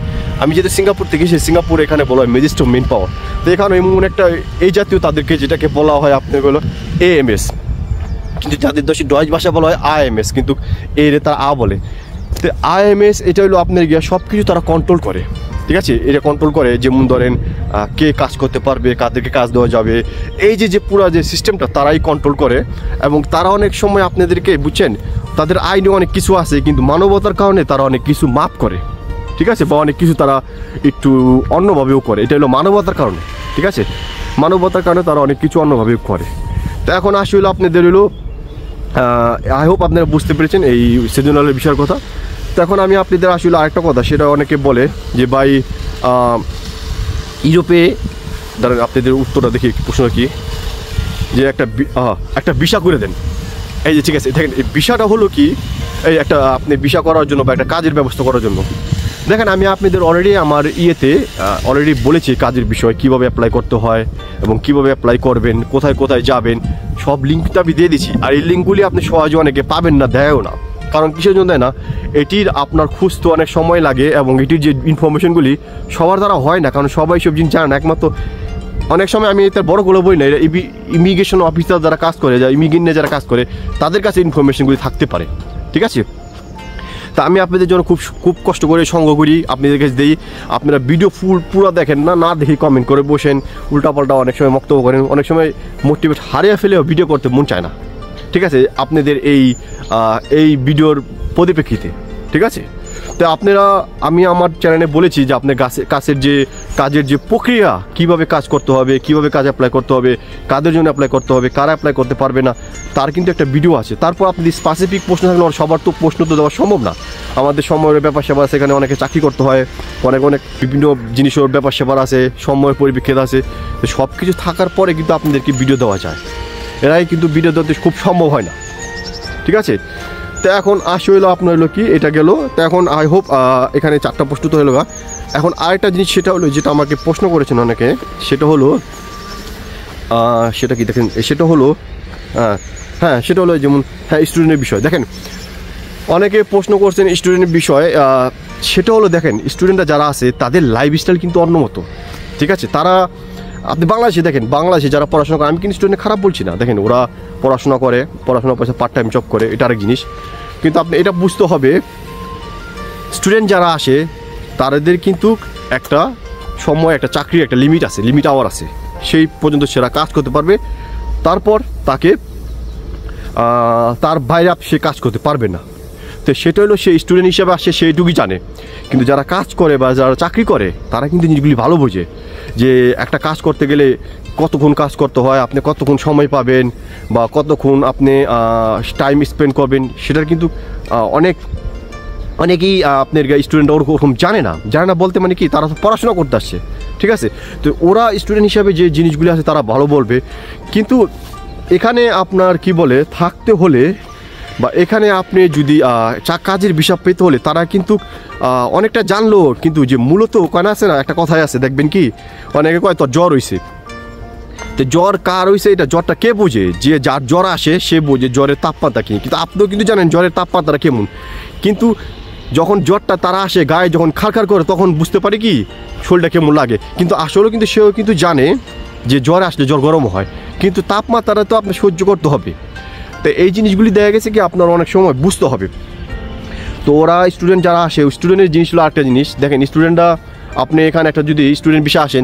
আমি যেহেতু সিঙ্গাপুর থেকে এসে, সিঙ্গাপুর এখানে বলা হয় ম্যাজিস্ট্রেট মেন পাওয়ার। তো এখানে এমন একটা এই জাতীয় তাদেরকে যেটাকে বলা হয় আপনার হলো AMS, কিন্তু যাদের দেশে ডয়েচ ভাষা বলা হয় IMS, কিন্তু তারা বলে। তো IMS এটা হলো আপনার গিয়া সব কিছু তারা কন্ট্রোল করে, ঠিক আছে। এটা কন্ট্রোল করে, যেমন ধরেন কে কাজ করতে পারবে, কাদেরকে কাজ দেওয়া যাবে, এই যে পুরো যে সিস্টেমটা তারাই কন্ট্রোল করে। এবং তারা অনেক সময় আপনাদেরকে বুঝছেন তাদের আইনে অনেক কিছু আছে, কিন্তু মানবতার কারণে তারা অনেক কিছু মাফ করে, ঠিক আছে, বা অনেক কিছু তারা একটু অন্যভাবেও করে। এটা হলো মানবতার কারণে, ঠিক আছে, মানবতার কারণে তারা অনেক কিছু অন্যভাবেও করে। তো এখন আসলে আপনাদের হলো আই হোপ আপনারা বুঝতে পেরেছেন এই সিজনালের বিষয়ের কথা। তো এখন আমি আপনাদের আসলে আরেকটা কথা, সেটা অনেকে বলে যে ভাই ইউরোপে, ধরেন আপনাদের উত্তরটা দেখি প্রশ্ন কি, যে একটা ভিসা করে দেন। এই যে ঠিক আছে, দেখেন এই ভিসাটা হলো কি, এই একটা আপনি ভিসা করার জন্য বা একটা কাজের ব্যবস্থা করার জন্য। দেখেন আমি আপনাদের অলরেডি আমার অলরেডি বলেছি কাজের বিষয়, কীভাবে অ্যাপ্লাই করতে হয় এবং কীভাবে অ্যাপ্লাই করবেন, কোথায় কোথায় যাবেন, সব লিঙ্কটা আমি দিয়ে দিচ্ছি। আর এই লিঙ্কগুলি আপনি সহজে অনেকে পাবেন না, দেয়ও না। কারণ কিসের জন্য দেয় না, এটির আপনার খুঁজতে অনেক সময় লাগে এবং এটির যে ইনফরমেশনগুলি সবার দ্বারা হয় না, কারণ সবাই সব জিনিস জানে না। একমাত্র অনেক সময় আমি তার বড়গুলো বই না, এরা ইমিগ্রেশন অফিসার যারা কাজ করে, যারা ইমিগ্রেশনে যারা কাজ করে, তাদের কাছে ইনফরমেশনগুলি থাকতে পারে, ঠিক আছে। তা আমি আপনাদের জন্য খুব কষ্ট করে সংগ্রহ করি, আপনাদের কাছে দিই। আপনারা ভিডিও পুরো দেখেন না, দেখে কমেন্ট করে বসেন, উল্টাপাল্টা অনেক সময় বক্তব্য করেন, অনেক সময় মোটিভেট হারিয়ে ফেলেও ভিডিও করতে মন চায় না, ঠিক আছে, আপনাদের এই ভিডিওর পরিপ্রেক্ষিতে, ঠিক আছে। তো আমি আমার চ্যানেলে বলেছি যে আপনার কাজের যে প্রক্রিয়া, কিভাবে কাজ করতে হবে, কিভাবে কাজ অ্যাপ্লাই করতে হবে, কাদের জন্য অ্যাপ্লাই করতে হবে, কারা অ্যাপ্লাই করতে পারবে না, তার কিন্তু একটা ভিডিও আছে। তারপর আপনি স্পেসিফিক প্রশ্ন থাকলে সবার তো প্রশ্ন তো দেওয়া সম্ভব না। আমাদের সময়ের ব্যাপার স্যাপার আছে, এখানে অনেকে চাকরি করতে হয়, অনেক বিভিন্ন জিনিসের ব্যাপার স্যাপার আছে, সময়ের পরিপ্রেক্ষিত আছে। তো সব কিছু থাকার পরে কিন্তু আপনাদেরকে ভিডিও দেওয়া যায়, এরাই কিন্তু ভিডিও দিতে খুব সম্ভব হয় না, ঠিক আছে। তো এখন আসে হলো আপনার হলো কি, এটা গেল। তো এখন আই হোপ এখানে 4টা প্রশ্ন তো হলো। এখন আরেকটা জিনিস, সেটা হলো যেটা আমাকে প্রশ্ন করেছেন অনেকে, সেটা হলো সেটা কি দেখেন, সেটা হলো সেটা হলো যেমন স্টুডেন্টের বিষয়। দেখেন অনেকে প্রশ্ন করছেন স্টুডেন্টের বিষয়, সেটা হলো দেখেন স্টুডেন্টরা যারা আছে তাদের লাইফস্টাইল কিন্তু অন্য মতো, ঠিক আছে। আপনি বাংলাদেশে দেখেন, বাংলাদেশে যারা পড়াশোনা করে, আমি কিন্তু স্টুডেন্ট খারাপ বলছি না, দেখেন ওরা পড়াশোনার পয়সা পার্ট টাইম জব করে, এটা আরেক জিনিস। কিন্তু আপনি এটা বুঝতে হবে, স্টুডেন্ট যারা আসে তাদের কিন্তু একটা সময়, একটা চাকরির একটা লিমিট আওয়ার আছে, সেই পর্যন্ত সেরা কাজ করতে পারবে। তারপর তার বাইরে সে কাজ করতে পারবে না। তো সেটা হলো সে স্টুডেন্ট হিসেবে আসে, সেইটুকুই জানে। কিন্তু যারা কাজ করে বা যারা চাকরি করে, তারা কিন্তু জিনিসগুলি ভালো বোঝে, যে একটা কাজ করতে গেলে কতক্ষণ কাজ করতে হয়, আপনি কতক্ষণ সময় পাবেন বা কতক্ষণ আপনি টাইম স্পেন্ড করবেন, সেটার কিন্তু অনেকেই আপনার স্টুডেন্ট ওরকম জানে না বলতে মানে কি, তারা তো পড়াশোনা করতে আসছে, ঠিক আছে। তো ওরা স্টুডেন্ট হিসাবে যে জিনিসগুলি আছে তারা ভালো বলবে। কিন্তু এখানে আপনার কি বলে থাকতে হলে, বা এখানে আপনি যদি কাজের বিষয় পেতে হলে, তারা কিন্তু অনেকটা জানলো, কিন্তু যে মূলত ওখানে আছে না, একটা কথাই আছে দেখবেন কি, অনেকে কয় তোর জ্বর হয়েছে। তো জ্বর কার হয়েছে, এটা জ্বরটা কে বোঝে, যে যার জ্বর আসে সে বোঝে জ্বরের তাপমাত্রা কি। কিন্তু আপনিও কিন্তু জানেন জ্বরের তাপমাত্রা কেমন, কিন্তু যখন জ্বরটা তারা আসে গায়ে যখন খাড়খাড় করে, তখন বুঝতে পারে কি শরীরটা কেমন লাগে। কিন্তু আসলেও কিন্তু সেও কিন্তু জানে যে জ্বর আসলে জ্বর গরম হয়, কিন্তু তাপমাত্রাটা তো আপনার সহ্য করতে হবে। তো এই জিনিসগুলি দেখা গেছে কি আপনার অনেক সময় বুঝতে হবে। তো ওরা স্টুডেন্ট যারা আসে, স্টুডেন্টের জিনিস হলো আরেকটা জিনিস। দেখেন স্টুডেন্টরা, আপনি এখানে একটা যদি স্টুডেন্ট বিষয়ে আসেন,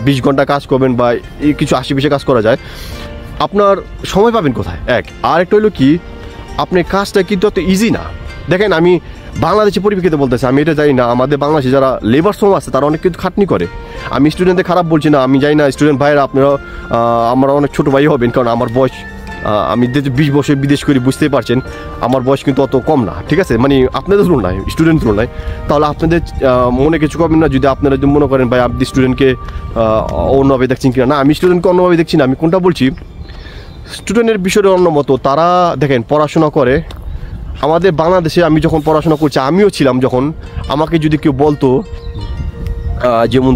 20 ঘন্টা কাজ করবেন বা কিছু 80 কাজ করা যায়, আপনার সময় পাবেন কোথায়, আর একটা হলো কি, আপনার কাজটা কিন্তু অত ইজি না। দেখেন আমি বাংলাদেশের পরিপ্রেক্ষিতে বলতেছি, আমি এটা জানি না, আমাদের বাংলাদেশে যারা লেবার শ্রম আছে তারা অনেক কিছু খাটনি করে। আমি স্টুডেন্টদের খারাপ বলছি না, আমি জানি না স্টুডেন্ট ভাইয়েরা আপনারা আমরা অনেক ছোটো ভাই হবেন, কারণ আমার বয়স, আমি 20 বছর বিদেশ করি, বুঝতেই পারছেন আমার বয়স কিন্তু অত কম না, ঠিক আছে, মানে আপনাদের তুলনায়, স্টুডেন্ট তুলনায়। তাহলে আপনাদের মনে কিছু করবেন না যদি আপনারা যদি মনে করেন ভাই আপনি স্টুডেন্টকে অন্যভাবে দেখছেন কিনা। না, আমি স্টুডেন্টকে অন্যভাবে দেখছি না, আমি কোনটা বলছি, স্টুডেন্টের বিষয়টা অন্য মতো। তারা দেখেন পড়াশোনা করে, আমাদের বাংলাদেশে আমি যখন পড়াশোনা করছি, আমিও ছিলাম যখন, আমাকে যদি কেউ বলতো যেমন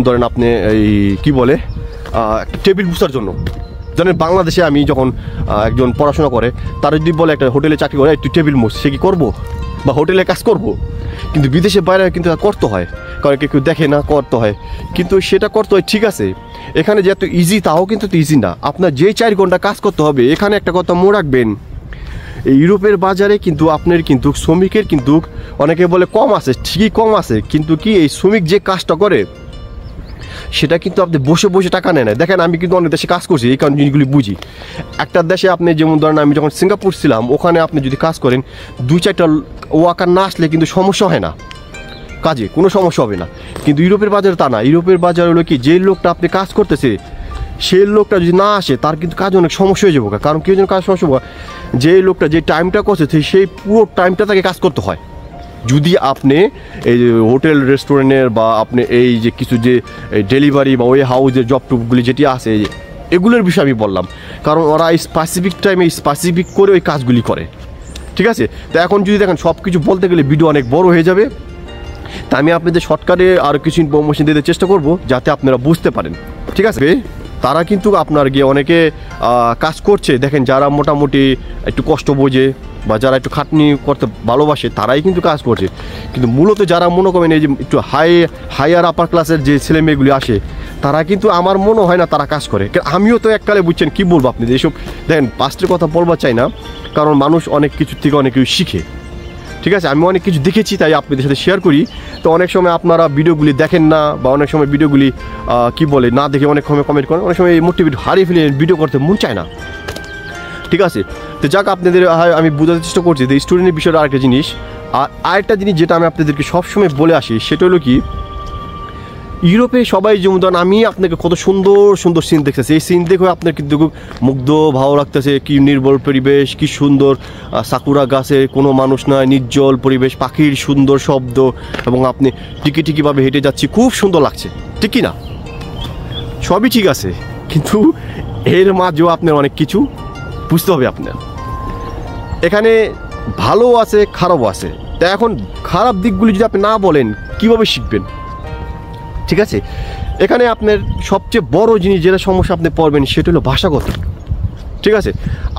ধরেন আপনি এই কী বলে একটা টেবিল বুঝার জন্য, জানেন বাংলাদেশে আমি যখন একজন পড়াশোনা করে, তারা যদি বলে একটা হোটেলে চাকরি করে তুই টেবিল মুছ, সে কি করবো, বা হোটেলে কাজ করব। কিন্তু বিদেশের বাইরে কিন্তু করতে হয়, কারণ কেউ দেখে না, করতে হয়, কিন্তু সেটা করতে হয়, ঠিক আছে। এখানে যে এত ইজি, তাও কিন্তু ইজি না। আপনার যে 4 ঘন্টা কাজ করতে হবে, এখানে একটা কথা মনে রাখবেন, এই ইউরোপের বাজারে কিন্তু আপনার কিন্তু শ্রমিকের কিন্তু অনেকে বলে কম আছে, ঠিকই কম আছে, কিন্তু কি এই শ্রমিক যে কাজটা করে সেটা কিন্তু আপনি বসে বসে টাকা নেয় না। দেখেন আমি কিন্তু অনেক দেশে কাজ করছি, এই কারণ জিনিসগুলি বুঝি। একটা দেশে আপনি যেমন ধরেন আমি যখন সিঙ্গাপুর ছিলাম, ওখানে আপনি যদি কাজ করেন 2-4টা ওয়ার্কার না আসলে কিন্তু সমস্যা হয় না, কাজে কোনো সমস্যা হবে না। কিন্তু ইউরোপের বাজারে তা না। ইউরোপের বাজার হলো কি, যে লোকটা আপনি কাজ করতেছে সেই লোকটা যদি না আসে তার কিন্তু কাজ অনেক সমস্যা হয়ে যাবো। কারণ কেউ যেন কাজ সমস্যা হবে, যে লোকটা যে টাইমটা করছে সেই পুরো টাইমটা তাকে কাজ করতে হয়। যদি আপনি এই হোটেল রেস্টুরেন্টের বা আপনি এই যে কিছু যে ডেলিভারি বা ওয়ে হাউসের জব টুবগুলি যেটি আছে, এগুলোর বিষয়ে আমি বললাম, কারণ ওরা স্পেসিফিক টাইমে স্পেসিফিক করে ওই কাজগুলি করে, ঠিক আছে। তো এখন যদি দেখেন সব কিছু বলতে গেলে ভিডিও অনেক বড় হয়ে যাবে, তা আমি আপনাদের শর্টকাটে আরও কিছু ইনফরমেশন দিতে চেষ্টা করব যাতে আপনারা বুঝতে পারেন, ঠিক আছে। তারা কিন্তু আপনার গিয়ে অনেকে কাজ করছে, দেখেন যারা মোটামুটি একটু কষ্ট বোঝে বা যারা একটু খাটনি করতে ভালোবাসে তারাই কিন্তু কাজ করছে। কিন্তু মূলত যারা মনে করেন এই যে একটু হায়ার আপার ক্লাসের যে ছেলে মেয়েগুলি আসে, তারা কিন্তু আমার মনে হয় না তারা কাজ করে। আমিও তো এককালে বুঝছেন কী বলবো আপনি, এইসব দেখেন পাস্টের কথা বলবার চাই না, কারণ মানুষ অনেক কিছুর থেকে অনেক কিছু শিখে, ঠিক আছে। আমি অনেক কিছু দেখেছি তাই আপনাদের সাথে শেয়ার করি। তো অনেক সময় আপনারা ভিডিওগুলি দেখেন না, বা অনেক সময় ভিডিওগুলি কি বলে না দেখে অনেক সময় কমেন্ট করেন, অনেক সময় এই মোটিভেট হারিয়ে ফেলে ভিডিও করতে মন চায় না, ঠিক আছে। তো যাক, আপনাদের আমি বোঝাতে চেষ্টা করছি যে স্টুডেন্টের বিষয়টা আরেকটা জিনিস। আর আরেকটা জিনিস যেটা আমি আপনাদেরকে সবসময় বলে আসি, সেটা হলো কি, ইউরোপে সবাই যেমন ধরেন আমি আপনাকে কত সুন্দর সুন্দর সিন দেখতেছি, এই সিন দেখে আপনার কিন্তু খুব মুগ্ধ ভালো লাগতেছে, কি নির্মল পরিবেশ, কি সুন্দর সাকুরা গাছে কোনো মানুষ নয়, নির্জল পরিবেশ, পাখির সুন্দর শব্দ, এবং আপনি টিকি টিকিভাবে হেঁটে যাচ্ছি, খুব সুন্দর লাগছে, ঠিক কি না? সবই ঠিক আছে, কিন্তু এর মাঝেও আপনার অনেক কিছু বুঝতে হবে আপনার। এখানে ভালো আছে খারাপও আছে। তা এখন খারাপ দিকগুলি যদি আপনি না বলেন কীভাবে শিখবেন, ঠিক আছে। এখানে আপনার সবচেয়ে বড় জিনিস যেটা সমস্যা আপনি পড়বেন সেটা হলো ভাষাগত, ঠিক আছে।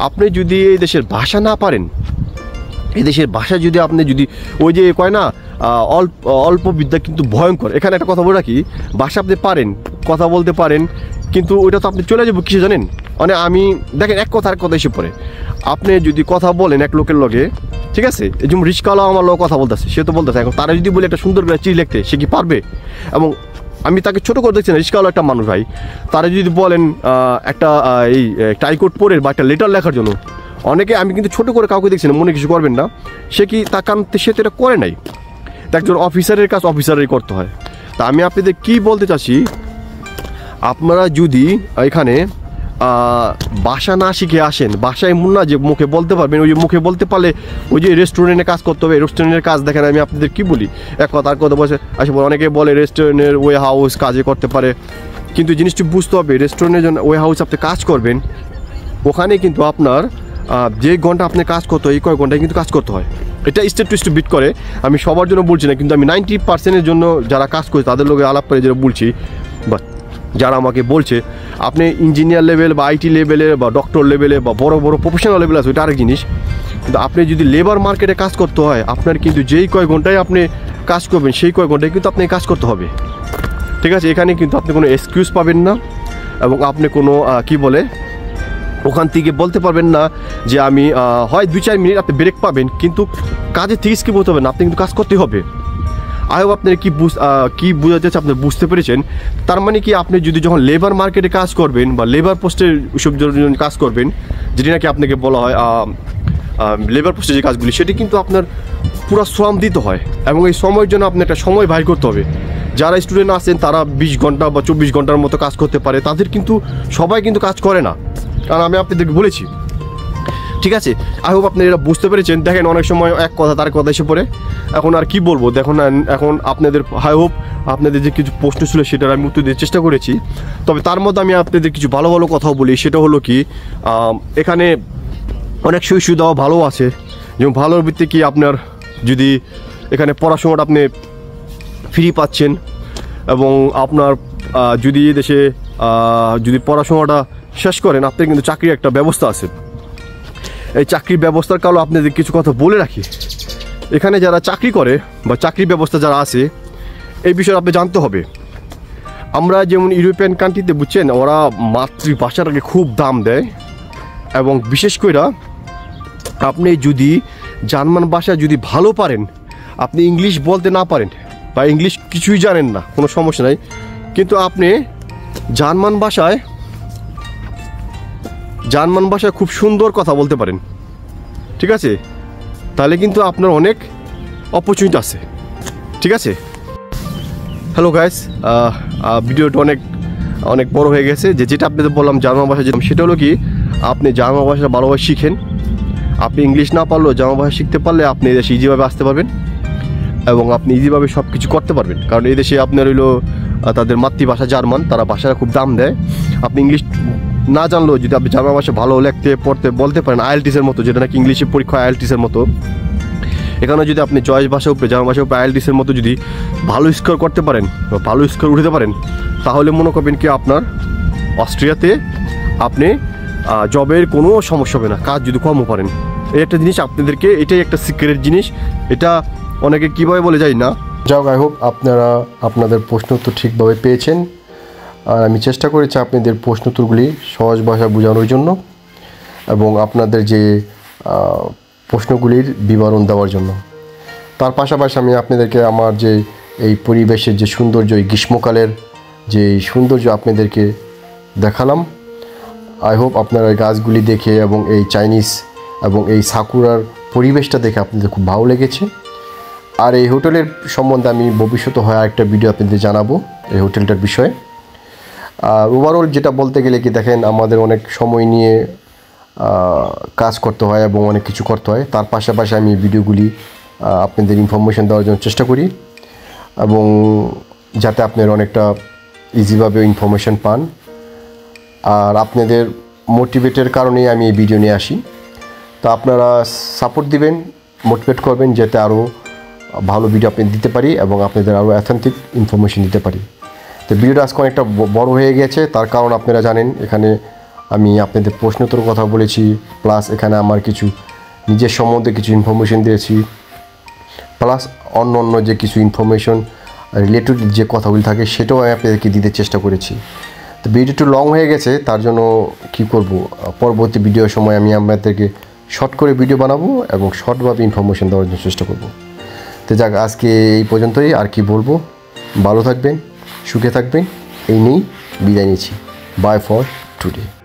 আপনি যদি এই দেশের ভাষা না পারেন, এই দেশের ভাষা যদি আপনি যদি ওই যে কয় না অল্প বিদ্যা কিন্তু ভয়ঙ্কর, এখানে একটা কথা বলে রাখি, ভাষা আপনি পারেন, কথা বলতে পারেন, কিন্তু ওইটা তো আপনি চলে যাবো কিসে জানেন, মানে আমি দেখেন এক কথা এসে পড়ে, আপনি যদি কথা বলেন এক লোকের লগে, ঠিক আছে, এই যেমন রিস্কাওয়ালা আমার লোক কথা বলতেছে, সে তো বলতেছে, এখন তারা যদি বলে একটা সুন্দর করে চিঠি লিখতে, সে কি পারবে? এবং আমি তাকে ছোটো করে দেখছি না, রিস্কাওয়ালা একটা মানুষ ভাই, তারা যদি বলেন একটা এই টাইকোট পরে বা একটা লেটার লেখার জন্য, অনেকে আমি কিন্তু ছোটো করে কাউকে দেখছি না, মনে কিছু করবেন না, সে কি তার কারণ সে তো এটা করে নাই। তা একজন অফিসারের কাজ অফিসারেরই করতে হয়। তা আমি আপনাদের কি বলতে চাচ্ছি, আপনারা যদি এখানে ভাষা না শিখে আসেন, ভাষা এমন না যে মুখে বলতে পারবেন, ওই যে মুখে বলতে পারলে ওই যে রেস্টুরেন্টে কাজ করতে হবে, রেস্টুরেন্টের কাজ দেখেন আমি আপনাদের কি বলি, এক কথা আর কথা বলছে আসে, অনেকে বলে রেস্টুরেন্টের ওয়ে হাউস কাজে করতে পারে, কিন্তু জিনিসটি বুঝতে হবে, রেস্টুরেন্টের জন্য ওয়ে হাউস আপনি কাজ করবেন, ওখানে কিন্তু আপনার যে ঘন্টা আপনি কাজ করতে হয় এই কয়েক ঘন্টায় কিন্তু কাজ করতে হয়। এটা স্টেপ টু স্টেপ বিট করে, আমি সবার জন্য বলছি না, কিন্তু আমি 90%-এর জন্য যারা কাজ করে তাদের লোকে আলাপ করে যেটা বলছি, বা যারা আমাকে বলছে আপনি ইঞ্জিনিয়ার লেভেল বা আইটি লেভেলে বা ডক্টর লেভেলে বা বড় বড় প্রফেশনাল লেভেল আছে, ওইটা আরেক জিনিস, কিন্তু আপনি যদি লেবার মার্কেটে কাজ করতে হয়, আপনার কিন্তু যেই কয়েক ঘন্টায় আপনি কাজ করবেন সেই কয়েক ঘন্টায় কিন্তু আপনাকে কাজ করতে হবে, ঠিক আছে। এখানে কিন্তু আপনি কোনো এক্সকিউজ পাবেন না, এবং আপনি কোনো কি বলে ওখান থেকে বলতে পারবেন না যে আমি হয় 2-4 মিনিট আপনি ব্রেক পাবেন, কিন্তু কাজের থেকে স্কিপ হতে হবে না, আপনি কিন্তু কাজ করতে হবে। আই হোপ আপনার কি বোঝাতে চাচ্ছে আপনি বুঝতে পেরেছেন। তার মানে কি, আপনি যদি যখন লেবার মার্কেটে কাজ করবেন বা লেবার পোস্টের ওইসব কাজ করবেন, যেটি নাকি আপনাকে বলা হয় লেবার পোস্টের যে কাজগুলি, সেটি কিন্তু আপনার পুরো শ্রম দিতে হয়, এবং এই সময়ের জন্য আপনি একটা সময় বাইর করতে হবে। যারা স্টুডেন্ট আছেন তারা 20 ঘন্টা বা 24 ঘন্টার মতো কাজ করতে পারে, তাদের কিন্তু সবাই কিন্তু কাজ করে না, কারণ আমি আপনাদেরকে বলেছি, ঠিক আছে। আই হোপ আপনি এটা বুঝতে পেরেছেন। দেখেন অনেক সময় এক কথা তার কথা এসে পড়ে, এখন আর কি বলবো, দেখুন এখন আপনাদের আই হোপ আপনাদের যে কিছু প্রশ্ন ছিল সেটার আমি উত্তর দেওয়ার চেষ্টা করেছি। তবে তার মধ্যে আমি আপনাদের কিছু ভালো ভালো কথাও বলি, সেটা হলো কি, এখানে অনেক সুবিধাও ভালো আছে, যেমন ভালোর ভিত্তিতে কি আপনার যদি এখানে পড়াশোনাটা আপনি ফ্রি পাচ্ছেন, এবং আপনার যদি দেশে যদি পড়াশোনাটা শেষ করেন আপনার কিন্তু চাকরির একটা ব্যবস্থা আছে। এই চাকরির ব্যবস্থার কারণে আপনাদের কিছু কথা বলে রাখি, এখানে যারা চাকরি করে বা চাকরির ব্যবস্থা যারা আছে এই বিষয়ে আপনি জানতে হবে। আমরা যেমন ইউরোপিয়ান কান্ট্রিতে বুঝছেন, ওরা মাতৃভাষাটাকে খুব দাম দেয়, এবং বিশেষ করে আপনি যদি জার্মান ভাষা যদি ভালো পারেন, আপনি ইংলিশ বলতে না পারেন বা ইংলিশ কিছুই জানেন না, কোনো সমস্যা নাই, কিন্তু আপনি জার্মান ভাষায় খুব সুন্দর কথা বলতে পারেন, ঠিক আছে? তাহলে কিন্তু আপনার অনেক অপরচুনিটি আছে, ঠিক আছে? হ্যালো গাইস, ভিডিওটা অনেক বড় হয়ে গেছে। যেটা আপনাদের বললাম জার্মান ভাষা, সেটা হলো কি, আপনি জার্মান ভাষা ভালোভাবে শিখেন। আপনি ইংলিশ না পারলেও জার্মান ভাষা শিখতে পারলে আপনি এদেশে ইজিভাবে আসতে পারবেন এবং আপনি ইজিভাবে সব কিছু করতে পারবেন। কারণ এই দেশে আপনার হইলো তাদের মাতৃভাষা জার্মান, তারা ভাষাটা খুব দাম দেয়। আপনি ইংলিশ না জানলেও যদি আপনি জার্মান ভাষা ভালো লিখতে পড়তে বলতে পারেন, আইএলটিএসের মতো, যেটা নাকি ইংলিশের পরীক্ষা আইএলটিএসের মতো, এখানে যদি আপনি জয়েস ভাষার উপরে জার্মান ভাষার উপরে আইএলটিএসের মতো যদি ভালো স্কোর করতে পারেন বা ভালো স্কোর উঠাতে পারেন, তাহলে মনে করবেন কি আপনার অস্ট্রিয়াতে আপনি জবের কোনো সমস্যা হবে না, কাজ যদি কমও পারেন। এই একটা জিনিস আপনাদেরকে, এটাই একটা সিক্রেট জিনিস। এটা অনেকে কীভাবে বলে যায় না। যাক, আই হোপ আপনারা আপনাদের প্রশ্ন উত্তর ঠিকভাবে পেয়েছেন। আর আমি চেষ্টা করেছি আপনাদের প্রশ্ন উত্তরগুলি সহজ ভাষায় বোঝানোর জন্য এবং আপনাদের যে প্রশ্নগুলির বিবরণ দেওয়ার জন্য। তার পাশাপাশি আমি আপনাদেরকে আমার যে এই পরিবেশের যে সৌন্দর্য, এই গ্রীষ্মকালের যে সৌন্দর্য আপনাদেরকে দেখালাম। আই হোপ আপনারা এই গাছগুলি দেখে এবং এই চাইনিজ এবং এই সাকুরার পরিবেশটা দেখে আপনাদের খুব ভালো লেগেছে। আর এই হোটেলের সম্বন্ধে আমি ভবিষ্যতে হয় একটা ভিডিও আপনাদের জানাবো এই হোটেলটার বিষয়ে। ওভারঅল যেটা বলতে গেলে কি, দেখেন আমাদের অনেক সময় নিয়ে কাজ করতে হয় এবং অনেক কিছু করতে হয়। তার পাশাপাশি আমি ভিডিওগুলি আপনাদের ইনফরমেশন দেওয়ার জন্য চেষ্টা করি এবং যাতে আপনারা অনেকটা ইজিভাবে ইনফরমেশন পান। আর আপনাদের মোটিভেটের কারণেই আমি এই ভিডিও নিয়ে আসি। তো আপনারা সাপোর্ট দিবেন, মোটিভেট করবেন যাতে আরও ভালো ভিডিও আপনি দিতে পারি এবং আপনাদের আরও অথেন্টিক ইনফরমেশন দিতে পারি। তো ভিডিওটা আজকে অনেকটা বড় হয়ে গেছে, তার কারণ আপনারা জানেন এখানে আমি আপনাদের প্রশ্নোত্তর কথা বলেছি, প্লাস এখানে আমার কিছু নিজের সম্বন্ধে কিছু ইনফরমেশন দিয়েছি, প্লাস অন্য যে কিছু ইনফরমেশন রিলেটেড যে কথাগুলি থাকে সেটাও আমি আপনাদেরকে দিতে চেষ্টা করেছি। তো ভিডিও একটু লং হয়ে গেছে, তার জন্য কি করব, পরবর্তী ভিডিওর সময় আমি আপনাদেরকে শর্ট করে ভিডিও বানাবো এবং শর্টভাবে ইনফরমেশন দেওয়ার জন্য চেষ্টা করব। তো যাক, আজকে এই পর্যন্তই। আর কি বলবো, ভালো থাকবেন, সুখে থাকবেন, এই নিয়েই বিদায় নিচ্ছি। Bye for today.